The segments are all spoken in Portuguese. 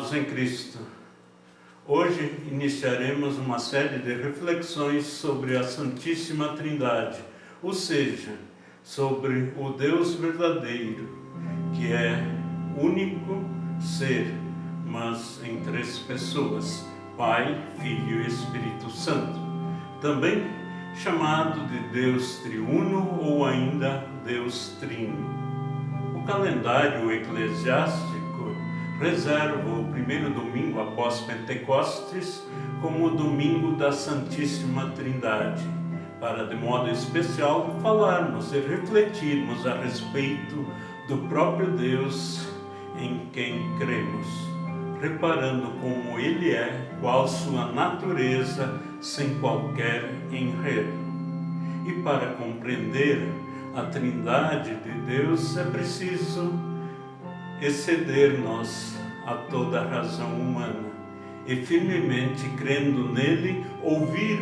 amados em Cristo, hoje iniciaremos uma série de reflexões sobre a Santíssima Trindade, ou seja, sobre o Deus verdadeiro, que é único ser, mas em três pessoas, Pai, Filho e Espírito Santo, também chamado de Deus triuno ou ainda Deus trino. O calendário eclesiástico reserva o primeiro domingo após Pentecostes como o domingo da Santíssima Trindade, para de modo especial falarmos e refletirmos a respeito do próprio Deus em quem cremos, reparando como Ele é, qual sua natureza, sem qualquer enredo. E para compreender a Trindade de Deus é preciso exceder-nos a toda a razão humana e firmemente crendo nele, ouvir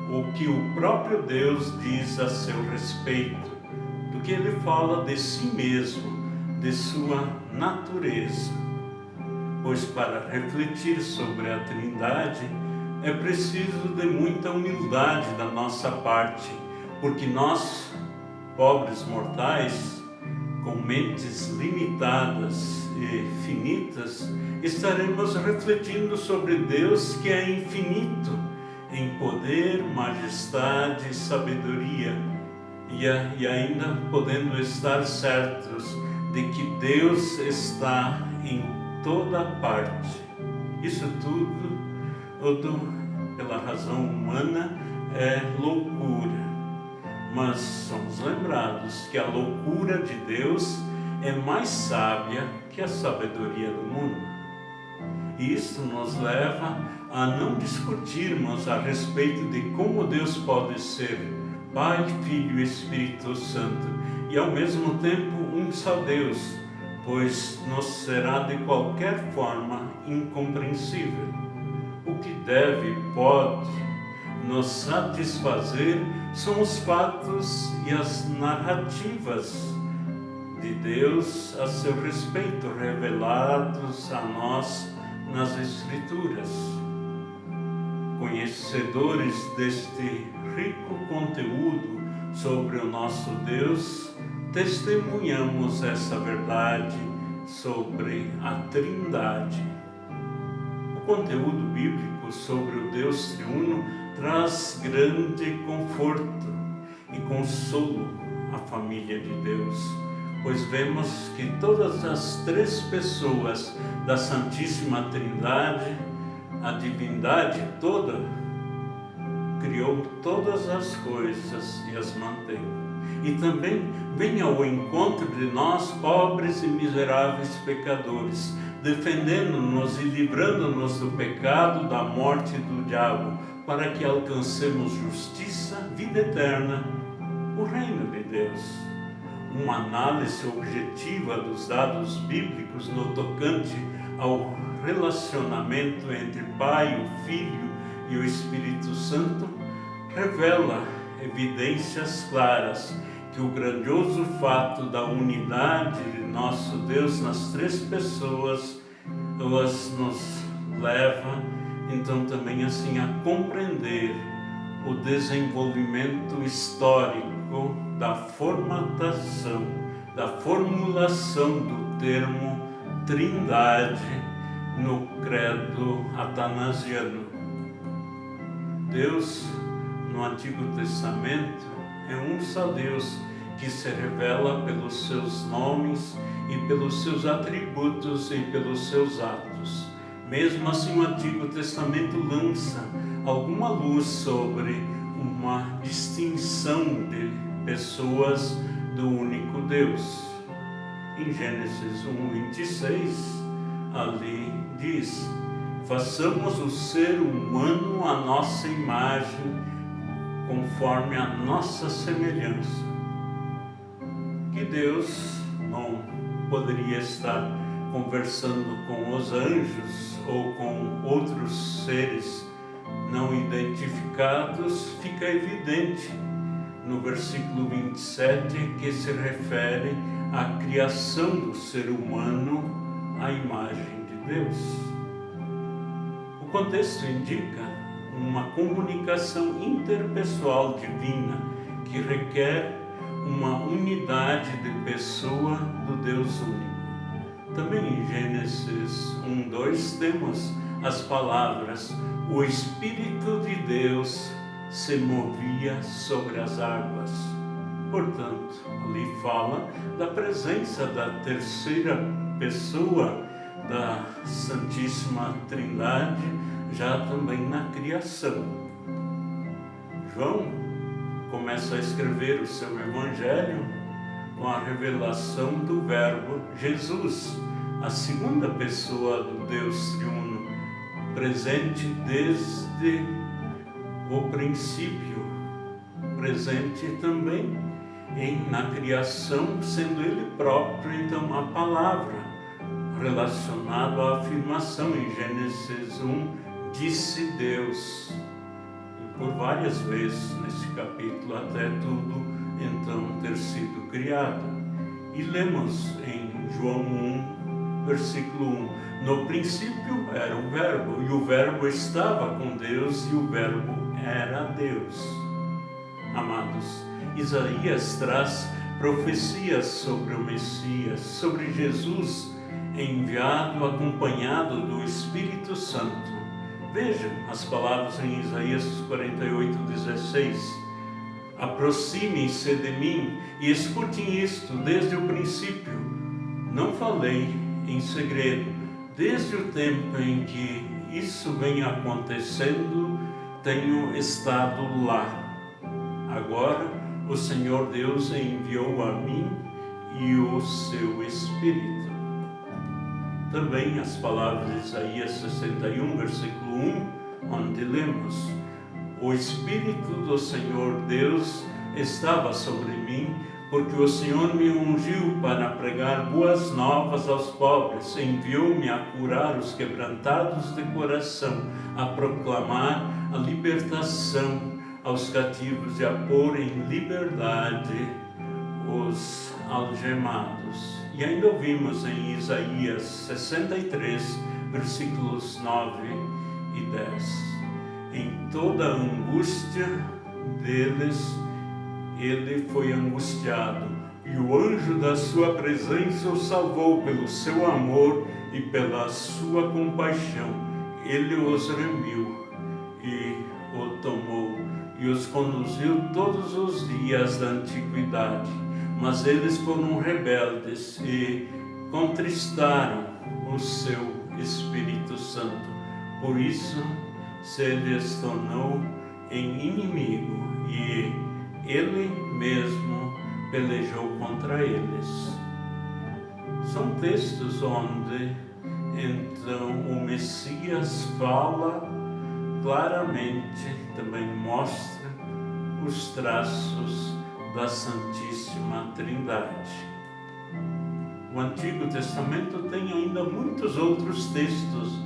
o que o próprio Deus diz a seu respeito, do que ele fala de si mesmo, de sua natureza. Pois para refletir sobre a Trindade é preciso de muita humildade da nossa parte, porque nós, pobres mortais, com mentes limitadas e finitas, estaremos refletindo sobre Deus que é infinito em poder, majestade e sabedoria, e ainda podendo estar certos de que Deus está em toda parte. Isso tudo pela razão humana é loucura. Mas somos lembrados que a loucura de Deus é mais sábia que a sabedoria do mundo. E isso nos leva a não discutirmos a respeito de como Deus pode ser Pai, Filho e Espírito Santo, e ao mesmo tempo um só Deus, pois nos será de qualquer forma incompreensível. O que deve e pode nos satisfazer são os fatos e as narrativas de Deus a seu respeito, revelados a nós nas Escrituras. Conhecedores deste rico conteúdo sobre o nosso Deus, testemunhamos essa verdade sobre a Trindade. O conteúdo bíblico sobre o Deus triuno traz grande conforto e consolo à família de Deus, pois vemos que todas as três pessoas da Santíssima Trindade, a divindade toda, criou todas as coisas e as mantém. E também vem ao encontro de nós, pobres e miseráveis pecadores, defendendo-nos e livrando-nos do pecado, da morte e do diabo, para que alcancemos justiça, vida eterna, o reino de Deus. Uma análise objetiva dos dados bíblicos no tocante ao relacionamento entre Pai, o Filho e o Espírito Santo revela evidências claras que o grandioso fato da unidade de nosso Deus nas três pessoas nos leva então também assim a compreender o desenvolvimento histórico da formatação, da formulação do termo Trindade no credo atanasiano. Deus, no Antigo Testamento, é um só Deus que se revela pelos seus nomes e pelos seus atributos e pelos seus atos. Mesmo assim, o Antigo Testamento lança alguma luz sobre uma distinção de pessoas do único Deus. Em Gênesis 1:26, ali diz: façamos o ser humano à nossa imagem, conforme a nossa semelhança. Que Deus não poderia estar conversando com os anjos ou com outros seres não identificados, fica evidente no versículo 27, que se refere à criação do ser humano à imagem de Deus. contexto indica uma comunicação interpessoal divina que requer uma unidade de pessoa do Deus único. Também em Gênesis 1:2 temos as palavras: o Espírito de Deus se movia sobre as águas. Portanto, ali fala da presença da terceira pessoa da Santíssima Trindade, já também na criação. João começa a escrever o seu Evangelho com a revelação do Verbo Jesus, a segunda pessoa do Deus triuno, presente desde o princípio, presente também na criação, sendo Ele próprio, então, a palavra, relacionado à afirmação em Gênesis 1, disse Deus. E por várias vezes nesse capítulo, até tudo então ter sido criado. E lemos em João 1, versículo 1, no princípio era o Verbo, e o Verbo estava com Deus, e o Verbo era Deus. Amados, Isaías traz profecias sobre o Messias, sobre Jesus enviado, acompanhado do Espírito Santo. Vejam as palavras em Isaías 48:16. Aproximem-se de mim e escutem isto desde o princípio. Não falei em segredo. Desde o tempo em que isso vem acontecendo, tenho estado lá. Agora o Senhor Deus enviou a mim e o seu Espírito. Também as palavras de Isaías 61, versículo 1, onde lemos: o Espírito do Senhor Deus estava sobre mim, porque o Senhor me ungiu para pregar boas novas aos pobres, enviou-me a curar os quebrantados de coração, a proclamar a libertação aos cativos e a pôr em liberdade os algemados. E ainda ouvimos em Isaías 63, versículos 9 e 10. Em toda a angústia deles, ele foi angustiado, e o anjo da sua presença o salvou pelo seu amor e pela sua compaixão. Ele os remiu e o tomou e os conduziu todos os dias da antiguidade. Mas eles foram rebeldes e contristaram o seu Espírito Santo. Por isso se lhes tornou em inimigo e ele mesmo pelejou contra eles. São textos onde então o Messias fala claramente, também mostra os traços da Santíssima Trindade. O Antigo Testamento tem ainda muitos outros textos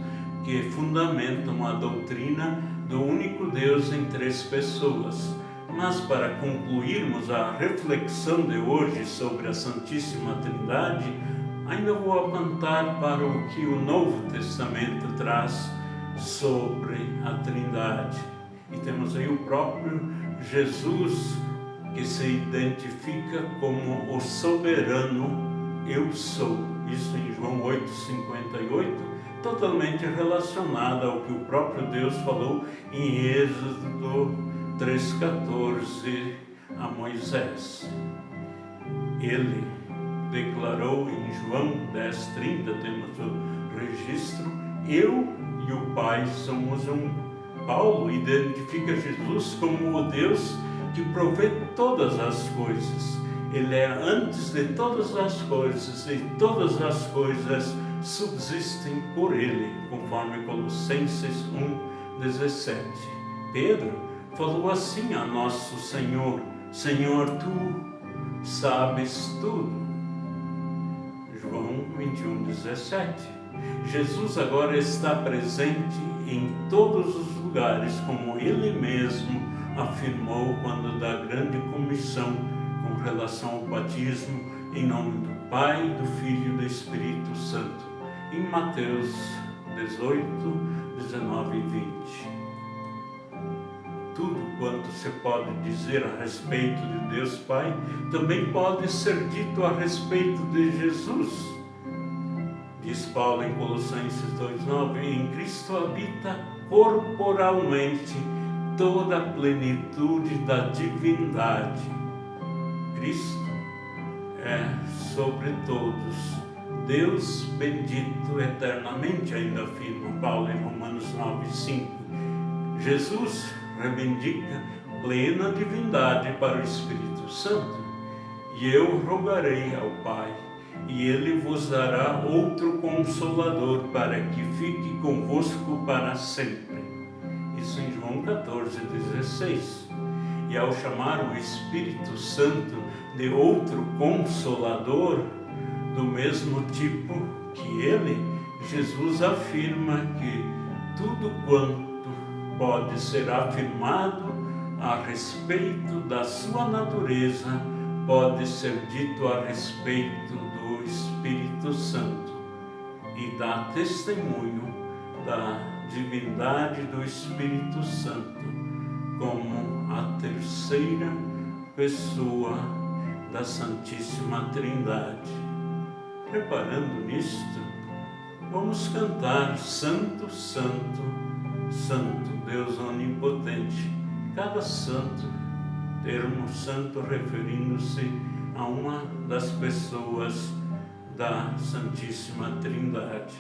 que fundamentam a doutrina do único Deus em três pessoas. Mas para concluirmos a reflexão de hoje sobre a Santíssima Trindade, ainda vou apontar para o que o Novo Testamento traz sobre a Trindade. E temos aí o próprio Jesus, que se identifica como o soberano Eu Sou. Isso em João 8:58, totalmente relacionado ao que o próprio Deus falou em Êxodo 3:14 a Moisés. Ele declarou em João 10:30, temos o registro: eu e o Pai somos um. Paulo identifica Jesus como o Deus que provê todas as coisas. Ele é antes de todas as coisas e todas as coisas subsistem por Ele, conforme Colossenses 1:17. Pedro falou assim a nosso Senhor: Senhor, Tu sabes tudo. João 21:17. Jesus agora está presente em todos os lugares, como Ele mesmo afirmou quando da grande comissão com relação ao batismo, em nome do Pai, do Filho e do Espírito Santo. Em Mateus 18, 19 e 20. Tudo quanto se pode dizer a respeito de Deus Pai, também pode ser dito a respeito de Jesus. Diz Paulo em Colossenses 2,9, em Cristo habita corporalmente toda a plenitude da divindade. Cristo é sobre todos, Deus bendito eternamente, ainda afirma Paulo em Romanos 9,5. Jesus reivindica plena divindade para o Espírito Santo. E eu rogarei ao Pai, e Ele vos dará outro Consolador, para que fique convosco para sempre. Isso em João 14,16. E ao chamar o Espírito Santo de outro Consolador, do mesmo tipo que Ele, Jesus afirma que tudo quanto pode ser afirmado a respeito da sua natureza pode ser dito a respeito do Espírito Santo, e dá testemunho da divindade do Espírito Santo como a terceira pessoa da Santíssima Trindade. Reparando nisto, vamos cantar Santo, Santo, Santo, Deus Onipotente. Cada santo, termo santo referindo-se a uma das pessoas da Santíssima Trindade.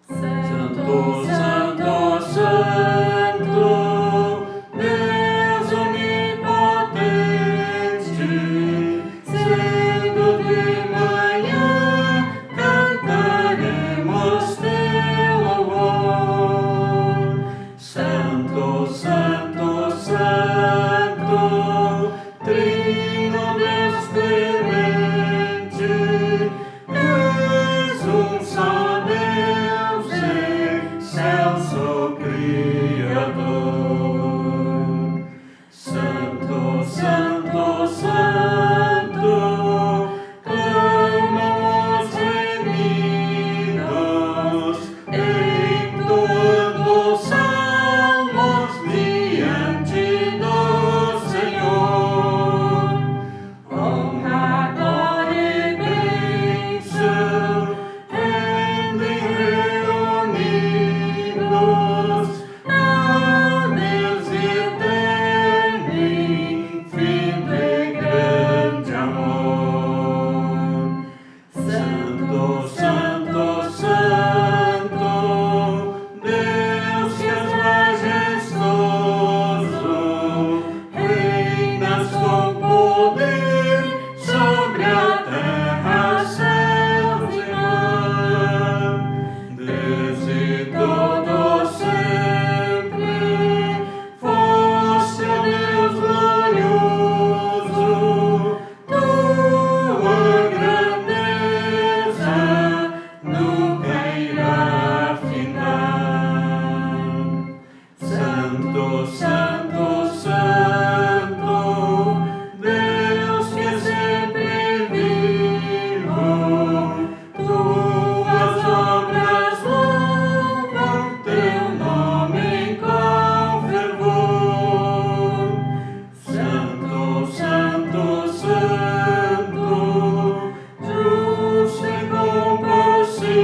Santo, Santo, Santo, Deus Onipotente, cedo de manhã cantaremos teu louvor. Santo, Santo, Santo, Trino Deus clemente, és um só Deus, excelso Criador. Santo, Santo, Santo, clamam os remidos, entoando salmos diante do Senhor. Honra, glória e bênção rendem reunidos a Deus eterno, infinito e grande amor. Santo, Santo, Santo, Deus que és majestoso, reinas com poder sobre a terra, céus e mar. Desde todo sempre foste o Deus glorioso, tua grandeza nunca irá findar. Santo, Santo, Santo, Deus que é sempre vivo, tuas obras louvam teu nome com fervor. Santo, Santo, Santo, justo e compassivo,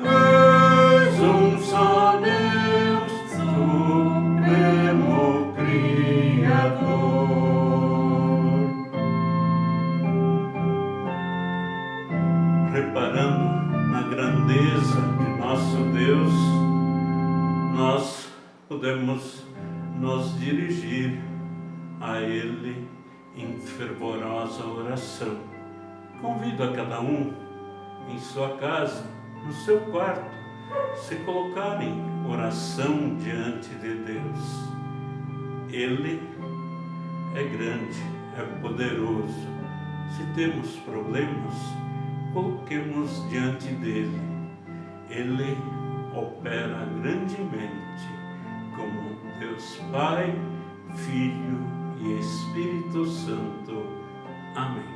és um só Deus, supremo Criador. Reparando na grandeza de nosso Deus, nós podemos nos dirigir a Ele em fervorosa oração. Convido a cada um, em sua casa, no seu quarto, se colocar em oração diante de Deus. Ele é grande, é poderoso. Se temos problemas, coloquemos diante dele. Ele opera grandemente como Deus Pai, Filho e Espírito Santo. Amém.